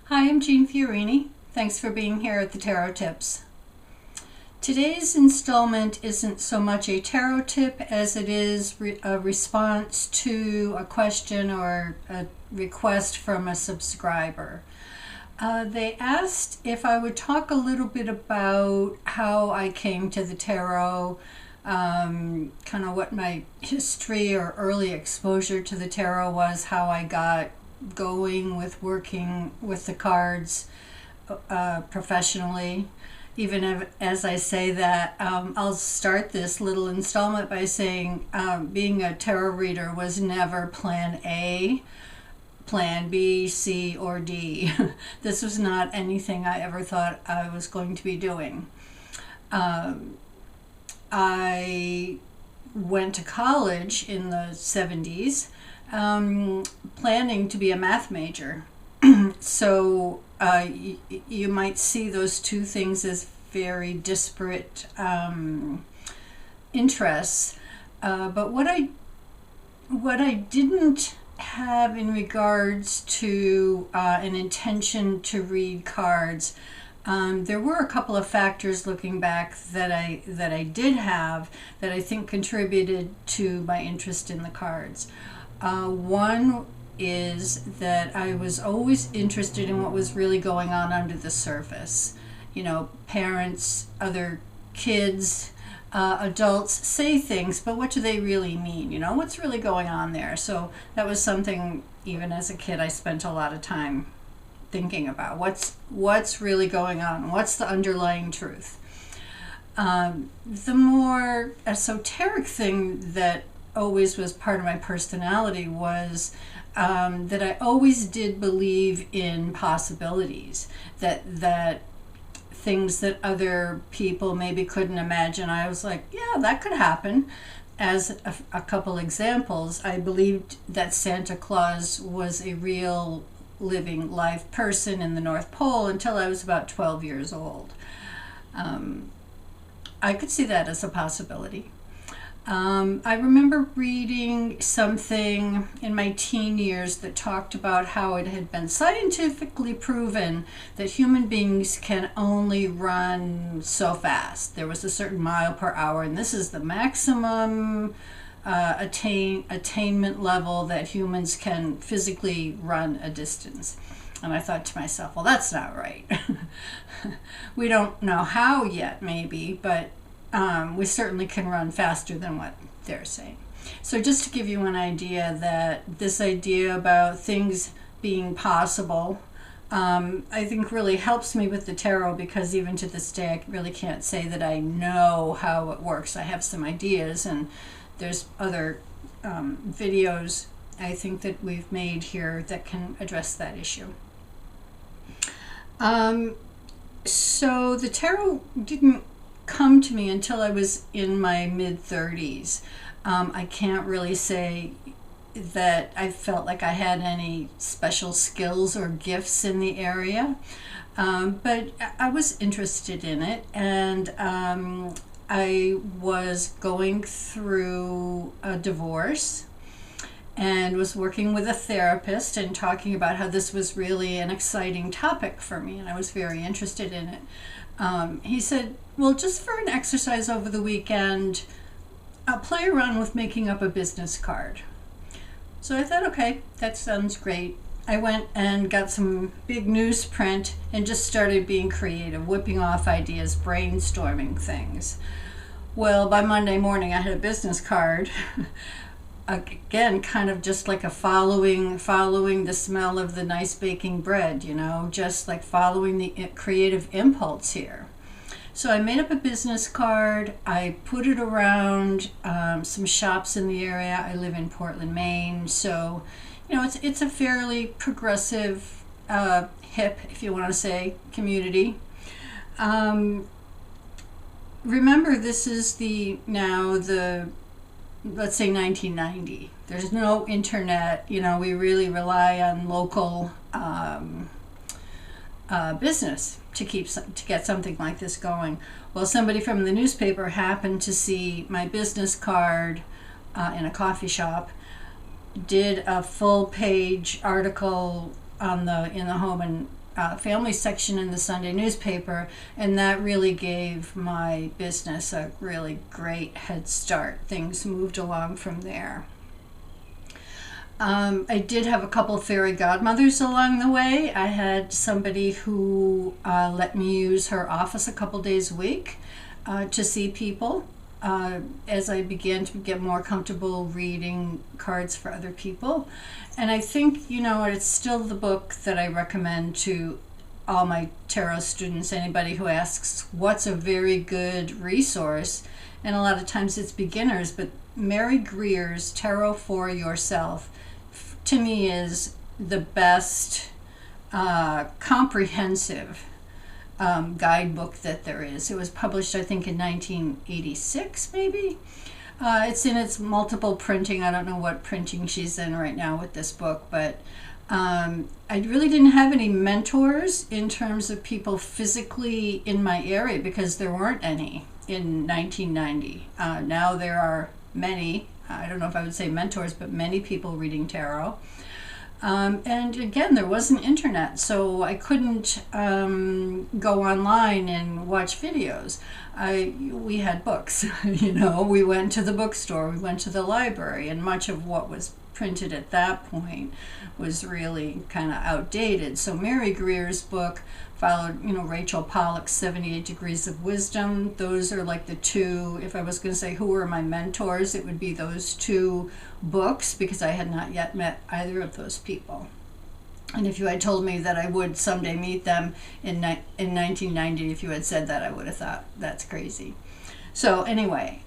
Hi, I'm Jeanne Fiorini. Thanks for being here at the Tarot Tips. Today's installment isn't so much a tarot tip as it is a response to a question or a request from a subscriber. They asked if I would talk a little bit about how I came to the tarot, kind of what my history or early exposure to the tarot was, how I got going with working with the cards professionally. Even as I say that, I'll start this little installment by saying being a tarot reader was never plan A, plan B, C, or D. This was not anything I ever thought I was going to be doing. I went to college in the 70s planning to be a math major. So you might see those two things as very disparate interests. But what I didn't have in regards to an intention to read cards, there were a couple of factors looking back that I did have that I think contributed to my interest in the cards. One is that I was always interested in what was really going on under the surface. You know, parents, other kids, adults say things, but what do they really mean? You know, what's really going on there? So that was something, even as a kid, I spent a lot of time thinking about. What's really going on? What's the underlying truth? The more esoteric thing that always was part of my personality was that I always did believe in possibilities, that things that other people maybe couldn't imagine. I was like, yeah, that could happen. As a couple examples, I believed that Santa Claus was a real living live person in the North Pole until I was about 12 years old. I could see that as a possibility. I remember reading something in my teen years that talked about how it had been scientifically proven that human beings can only run so fast. There was a certain mile per hour, and this is the maximum attainment level that humans can physically run a distance. And I thought to myself, well, that's not right. We don't know how yet, maybe, but we certainly can run faster than what they're saying. So just to give you an idea that this idea about things being possible, I think really helps me with the tarot, because even to this day I really can't say that I know how it works. I have some ideas, and there's other videos I think that we've made here that can address that issue. So the tarot didn't come to me until I was in my mid-30s. I can't really say that I felt like I had any special skills or gifts in the area, but I was interested in it, and I was going through a divorce and was working with a therapist and talking about how this was really an exciting topic for me, and I was very interested in it. He said, well, just for an exercise over the weekend, I'll play around with making up a business card. So I thought, okay, that sounds great. I went and got some big newsprint and just started being creative, whipping off ideas, brainstorming things. Well, by Monday morning I had a business card. Again, kind of just like a following the smell of the nice baking bread, you know, just like following the creative impulse here. So I made up a business card. I put it around some shops in the area. I live in Portland, Maine, so you know it's a fairly progressive, hip, if you want to say, community. Remember, this is let's say 1990. There's no internet. You know, we really rely on local business to get something like this going. Well, somebody from the newspaper happened to see my business card in a coffee shop, did a full page article in the Home and family section in the Sunday newspaper, and that really gave my business a really great head start. Things moved along from there. I did have a couple fairy godmothers along the way. I had somebody who let me use her office a couple days a week to see people as I began to get more comfortable reading cards for other people. And I think, it's still the book that I recommend to all my tarot students, anybody who asks what's a very good resource. And a lot of times it's beginners, but Mary Greer's Tarot for Yourself, to me, is the best comprehensive guidebook that there is. It was published, I think, in 1986, maybe. It's in its multiple printing. I don't know what printing she's in right now with this book, but I really didn't have any mentors in terms of people physically in my area because there weren't any in 1990. Now there are many. I don't know if I would say mentors, but many people reading tarot. And again, there wasn't internet, so I couldn't go online and watch videos. We had books, we went to the bookstore, we went to the library, and much of what was printed at that point was really kind of outdated. So Mary Greer's book followed, Rachel Pollack's 78 Degrees of Wisdom. Those are like the two, if I was going to say who were my mentors, it would be those two books, because I had not yet met either of those people. And if you had told me that I would someday meet them in 1990, if you had said that, I would have thought that's crazy. So anyway,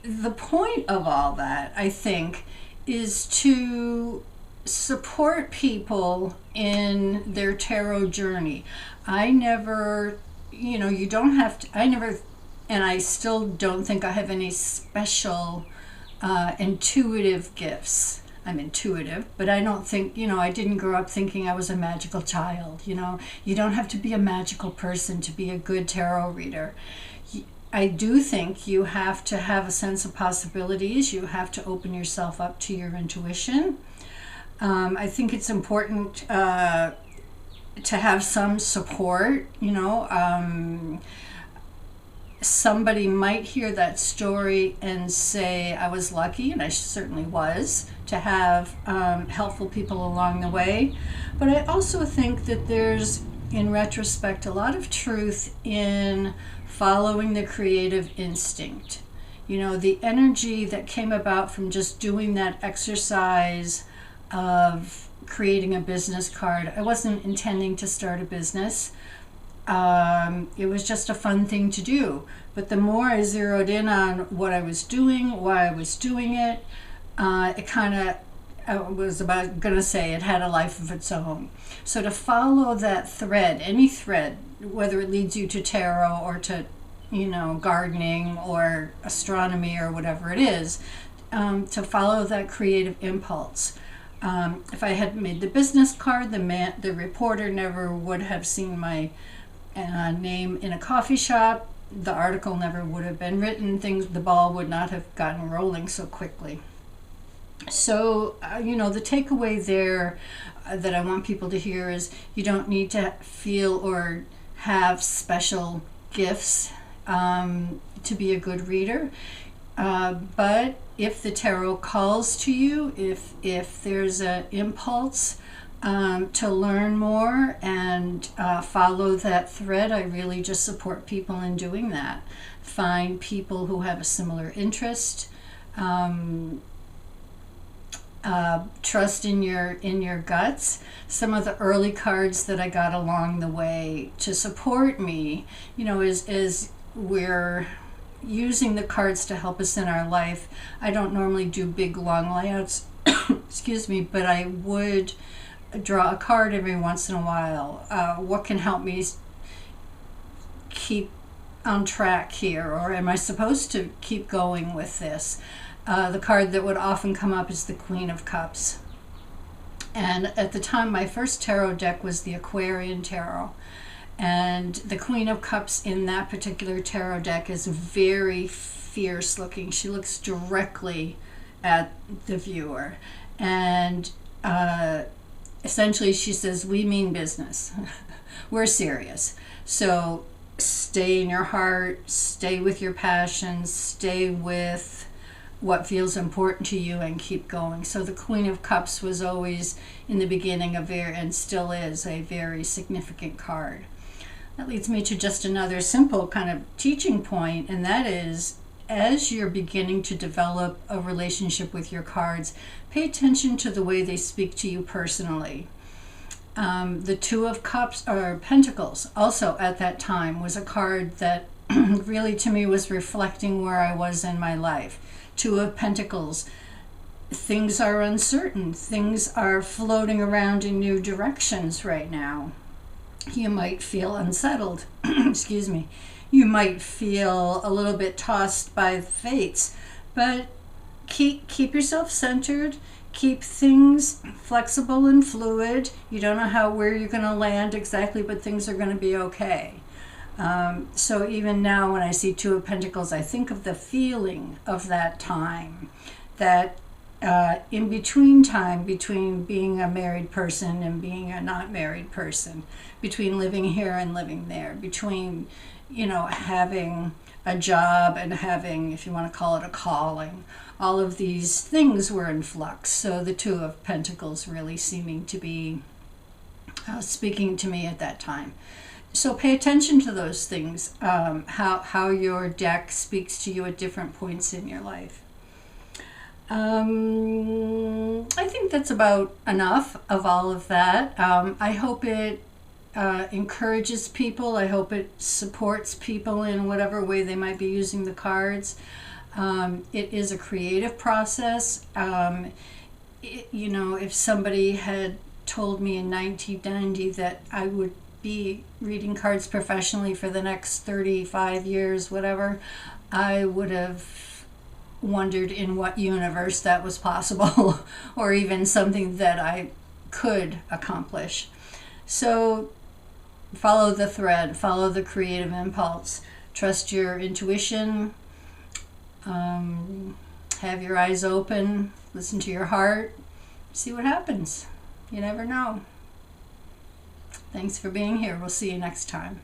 the point of all that, I think, is to support people in their tarot journey. I never, you don't have to, and I still don't think I have any special intuitive gifts. I'm intuitive, but I don't think, I didn't grow up thinking I was a magical child. You don't have to be a magical person to be a good tarot reader. I do think you have to have a sense of possibilities. You have to open yourself up to your intuition. I think it's important to have some support. Somebody might hear that story and say, I was lucky, and I certainly was, to have helpful people along the way. But I also think that there's, in retrospect, a lot of truth in following the creative instinct. The energy that came about from just doing that exercise of creating a business card. I wasn't intending to start a business. It was just a fun thing to do. But the more I zeroed in on what I was doing, why I was doing it, it kind of, I was about going to say it had a life of its own. So to follow that thread, any thread, whether it leads you to tarot or to, gardening or astronomy or whatever it is, to follow that creative impulse. If I had made the business card, the reporter never would have seen my name in a coffee shop. The article never would have been written. The ball would not have gotten rolling so quickly. So, the takeaway there that I want people to hear is you don't need to feel or have special gifts to be a good reader. But if the tarot calls to you, if there's an impulse to learn more and follow that thread, I really just support people in doing that. Find people who have a similar interest. Trust in your guts. Some of the early cards that I got along the way to support me, is we're using the cards to help us in our life. I don't normally do big long layouts, excuse me, but I would draw a card every once in a while. What can help me keep on track here, or am I supposed to keep going with this? The card that would often come up is the Queen of Cups. And at the time, my first tarot deck was the Aquarian Tarot. And the Queen of Cups in that particular tarot deck is very fierce looking. She looks directly at the viewer. And essentially she says, we mean business. We're serious. So stay in your heart, stay with your passions, stay with what feels important to you, and keep going. So the Queen of Cups was always in the beginning and still is a very significant card. That leads me to just another simple kind of teaching point, and that is, as you're beginning to develop a relationship with your cards, pay attention to the way they speak to you personally. The Two of Cups, or Pentacles, also at that time was a card that really to me was reflecting where I was in my life. Two of Pentacles, things are uncertain, things are floating around in new directions right now. You might feel unsettled, excuse me. You might feel a little bit tossed by the fates, but keep yourself centered. Keep things flexible and fluid. You don't know where you're going to land exactly, but things are going to be okay. So even now when I see Two of Pentacles, I think of the feeling of that time, that in between time, between being a married person and being a not married person, between living here and living there, between, having a job and having, if you want to call it, a calling. All of these things were in flux. So the Two of Pentacles really seeming to be speaking to me at that time. So pay attention to those things, how your deck speaks to you at different points in your life. I think that's about enough of all of that. I hope it encourages people. I hope it supports people in whatever way they might be using the cards. It is a creative process. If somebody had told me in 1990 that I would be reading cards professionally for the next 35 years, whatever, I would have wondered in what universe that was possible or even something that I could accomplish. So follow the thread, follow the creative impulse, trust your intuition, have your eyes open, listen to your heart, see what happens. You never know. Thanks for being here. We'll see you next time.